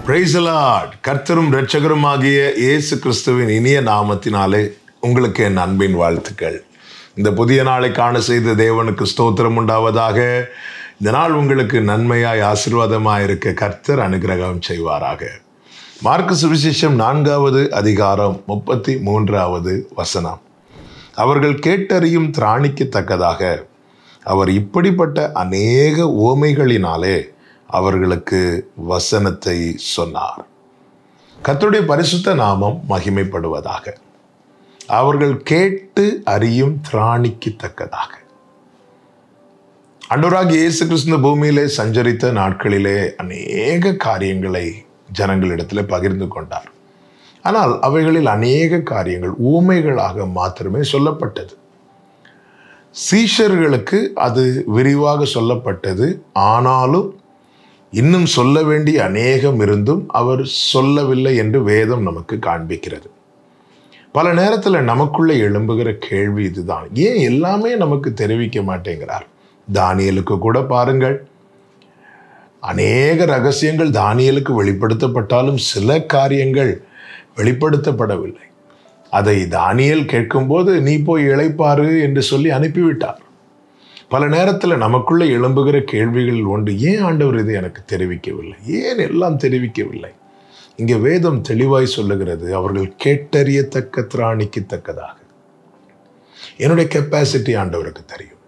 Praise the Lord. கர்த்தரும் இரட்சகருமாகிய இயேசு கிறிஸ்துவின் இனிய நாமத்தினாலே உங்களுக்கு என் அன்பின் வாழ்த்துக்கள். இந்த புதிய நாளை காண செய்த தேவனுக்கு ஸ்தோத்திரம் உண்டாவதாக. இந்த நாள் உங்களுக்கு நன்மையாய் ஆசீர்வாதமாய் இருக்க கர்த்தர் அனுக்கிரகம் செய்வாராக. மார்க்கு சுவிசேஷம் 4வது அதிகாரம் 33வது வசனம். அவர்கள் கேட்டறியும் திராணிக்கத்தக்கதாக அவர் இப்படிப்பட்ட அநேக உவமைகளினாலே அவர்களுக்கு வசனத்தை சொன்னார். கர்த்தருடைய பரிசுத்த நாமம் மகிமைப்படுவதாக. அவர்கள் கேட்டு அறியும் திராணிக்கத்தக்கதாக. ஆண்டவராகிய இயேசு கிறிஸ்து பூமியிலே சஞ்சரித்த நாட்களிலே அநேக காரியங்களை ஜனங்களிடத்தில் பகிர்ந்து கொண்டார். ஆனால் அவைகளில் அநேக காரியங்கள் ஊமைகளாக மாத்திரமே சொல்லப்பட்டது. சீஷர்களுக்கு அது விரிவாக சொல்லப்பட்டது. ஆனாலும் இன்னும் சொல்ல வேண்டிய அநேகம் இருந்தும் அவர் சொல்லவில்லை என்று வேதம் நமக்கு காண்பிக்கிறது. பல நேரத்தில் நமக்குள்ளே எழும்புகிற கேள்வி இதுதான்: ஏன் எல்லாமே நமக்கு தெரிவிக்க மாட்டேங்கிறார்? தானியேலுக்கு கூட பாருங்கள், அநேக ரகசியங்கள் தானியேலுக்கு வெளிப்படுத்தப்பட்டாலும் சில காரியங்கள் வெளிப்படுத்தப்படவில்லை. அதை தானியேல் கேட்கும்போது நீ போய் இளைப்பாரு என்று சொல்லி அனுப்பிவிட்டார். பல நேரத்தில் நமக்குள்ளே எழும்புகிற கேள்விகள் ஒன்று: ஏன் ஆண்டவர் இதை எனக்கு தெரிவிக்கவில்லை? ஏன் எல்லாம் தெரிவிக்கவில்லை? இங்கே வேதம் தெளிவாய் சொல்லுகிறது, அவர்கள் கேட்டறியத்தக்க திராணிக்கத்தக்கதாக. என்னுடைய கெப்பாசிட்டி ஆண்டவருக்கு தெரியும்.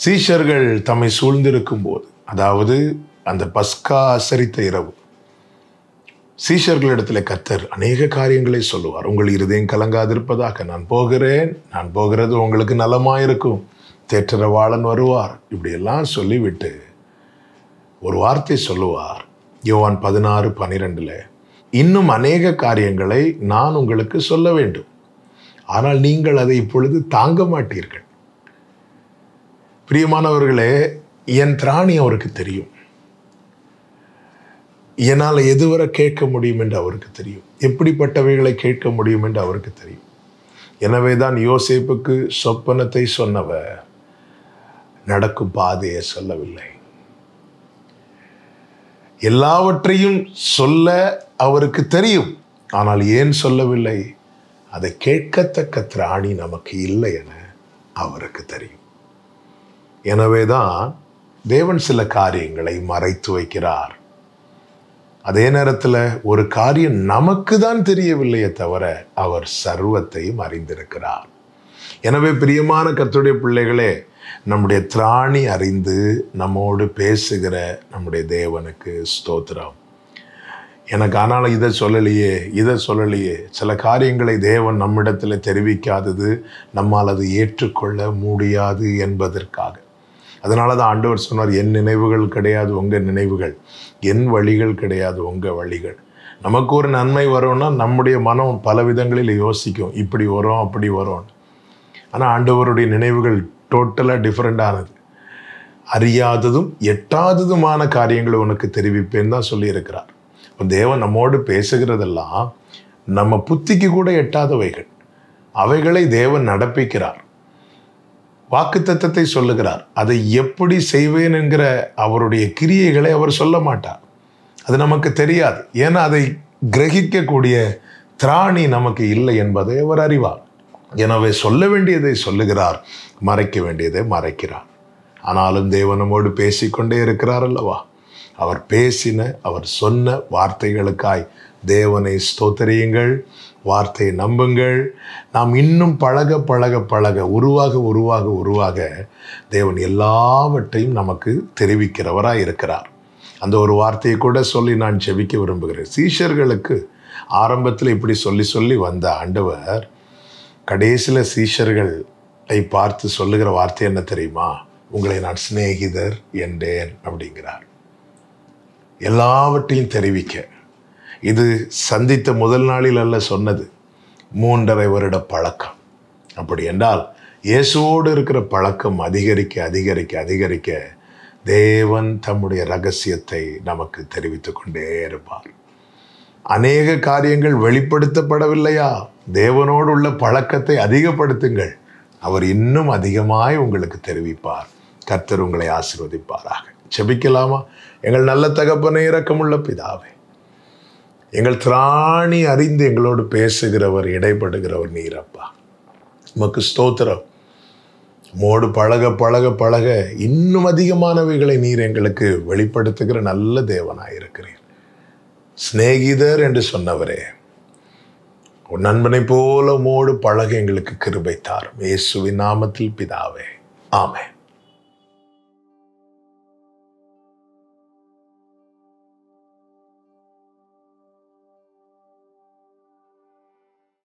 சீஷர்கள் தம்மை சூழ்ந்திருக்கும் போது, அதாவது அந்த பஸ்கா ஆசரித்த இரவு, சீஷர்களிடத்தில் கர்த்தர் அநேக காரியங்களை சொல்லுவார். உங்கள் இருதயம் கலங்காதிருப்பதாக, நான் போகிறேன், நான் போகிறது உங்களுக்கு நலமாயிருக்கும், தேற்றரவாளன் வருவார், இப்படியெல்லாம் சொல்லிவிட்டு ஒரு வார்த்தை சொல்லுவார். யோவான் 16:12, இன்னும் அநேக காரியங்களை நான் உங்களுக்கு சொல்ல வேண்டும், ஆனால் நீங்கள் அதை இப்பொழுது தாங்க மாட்டீர்கள். பிரியமானவர்களே, என் திராணி அவருக்கு தெரியும். என்னால் எதுவரை கேட்க முடியும் என்று அவருக்கு தெரியும். எப்படிப்பட்டவைகளை கேட்க முடியும் என்று அவருக்கு தெரியும். எனவே தான் யோசேப்புக்கு சொப்பனத்தை சொன்னவர் நடக்கும் பாதையை சொல்லவில்லை. எல்லாவற்றையும் சொல்ல அவருக்கு தெரியும். ஆனால் ஏன் சொல்லவில்லை? அதை கேட்கத்தக்க திராணி நமக்கு இல்லை என அவருக்கு தெரியும். எனவேதான் தேவன் சில காரியங்களை மறைத்து வைக்கிறார். அதே நேரத்தில் ஒரு காரியம் நமக்கு தான் தெரியவில்லையே தவிர அவர் சர்வத்தையும் அறிந்திருக்கிறார். எனவே பிரியமான கர்த்தருடைய பிள்ளைகளே, நம்முடைய திராணி அறிந்து நம்மோடு பேசுகிற நம்முடைய தேவனுக்கு ஸ்தோத்திரம். எனக்கு ஆனாலும் இதை சொல்லலையே. சில காரியங்களை தேவன் நம்மிடத்தில் தெரிவிக்காதது நம்மால் அது ஏற்றுக்கொள்ள முடியாது என்பதற்காக. அதனால தான் ஆண்டவர் சொன்னார், என் நினைவுகள் கிடையாது உங்கள் நினைவுகள், என் வழிகள் கிடையாது உங்கள் வழிகள். நமக்கு ஒரு நன்மை வரும்னா நம்முடைய மனம் பல விதங்களில் யோசிக்கும், இப்படி வரும் அப்படி வரும். ஆனால் ஆண்டவருடைய நினைவுகள் டோட்டலாக டிஃப்ரெண்டானது. அறியாததும் எட்டாததுமான காரியங்களை உனக்கு தெரிவிப்பேன்னு தான் சொல்லியிருக்கிறார். தேவன் நம்மோடு பேசுகிறதெல்லாம் நம்ம புத்திக்கு கூட எட்டாதவைகள். அவைகளை தேவன் நடப்பிக்கிறார். வாக்குத்தத்தத்தை சொல்லுகிறார். அதை எப்படி செய்வேன் என்கிற அவருடைய கிரியைகளை அவர் சொல்ல மாட்டார். அது நமக்கு தெரியாது. ஏன்னா அதை கிரகிக்கக்கூடிய திராணி நமக்கு இல்லை என்பதை அவர் அறிவார். எனவே சொல்ல வேண்டியதை சொல்லுகிறார், மறைக்க வேண்டியதை மறைக்கிறார். ஆனாலும் தேவன் நம்மோடு பேசிக்கொண்டே இருக்கிறார் அல்லவா? அவர் சொன்ன வார்த்தைகளுக்காய் தேவனை ஸ்தோத்திரியுங்கள், வார்த்தையை நம்புங்கள். நாம் இன்னும் பழக உருவாக தேவன் எல்லாவற்றையும் நமக்கு தெரிவிக்கிறவராய் இருக்கிறார். அந்த ஒரு வார்த்தையை கூட சொல்லி நான் ஜெபிக்க விரும்புகிறேன். சீஷர்களுக்கு ஆரம்பத்தில் இப்படி சொல்லி வந்த ஆண்டவர் கடைசியில் சீஷர்களை பார்த்து சொல்லுகிற வார்த்தை என்ன தெரியுமா? உங்களை நான் சிநேகிதர் என்றேன் அப்படிங்கிறார். எல்லாவற்றையும் தெரிவிக்க. இது சந்தித்த முதல் நாளில் அல்ல சொன்னது, 3.5 வருட பழக்கம். அப்படி என்றால் இயேசுவோடு இருக்கிற பழக்கம் அதிகரிக்க தேவன் தம்முடைய ரகசியத்தை நமக்கு தெரிவித்து கொண்டே இருப்பார். அநேக காரியங்கள் வெளிப்படுத்தப்படவில்லையா? தேவனோடு உள்ள பழக்கத்தை அதிகப்படுத்துங்கள், அவர் இன்னும் அதிகமாய் உங்களுக்கு தெரிவிப்பார். கர்த்தர் உங்களை ஆசீர்வதிப்பாராக. ஜெபிக்கலாமா? எங்கள் நல்ல தகப்பனே, இரக்கமுள்ள பிதாவே, எங்கள் திராணி அறிந்து எங்களோடு பேசுகிறவர், இடைப்படுகிறவர் நீரப்பா. உமக்கு ஸ்தோத்திரம். உம்மோடு பழக பழக பழக இன்னும் அதிகமானவைகளை நீர் எங்களுக்கு வெளிப்படுத்துகிற நல்ல தேவனாயிருக்கிறீர். சிநேகிதர் என்று சொன்னவரே, உன் நண்பனை போல உம்மோடு பழக எங்களுக்கு கிருபை தாரும். இயேசுவின் நாமத்தில் பிதாவே, ஆமென்.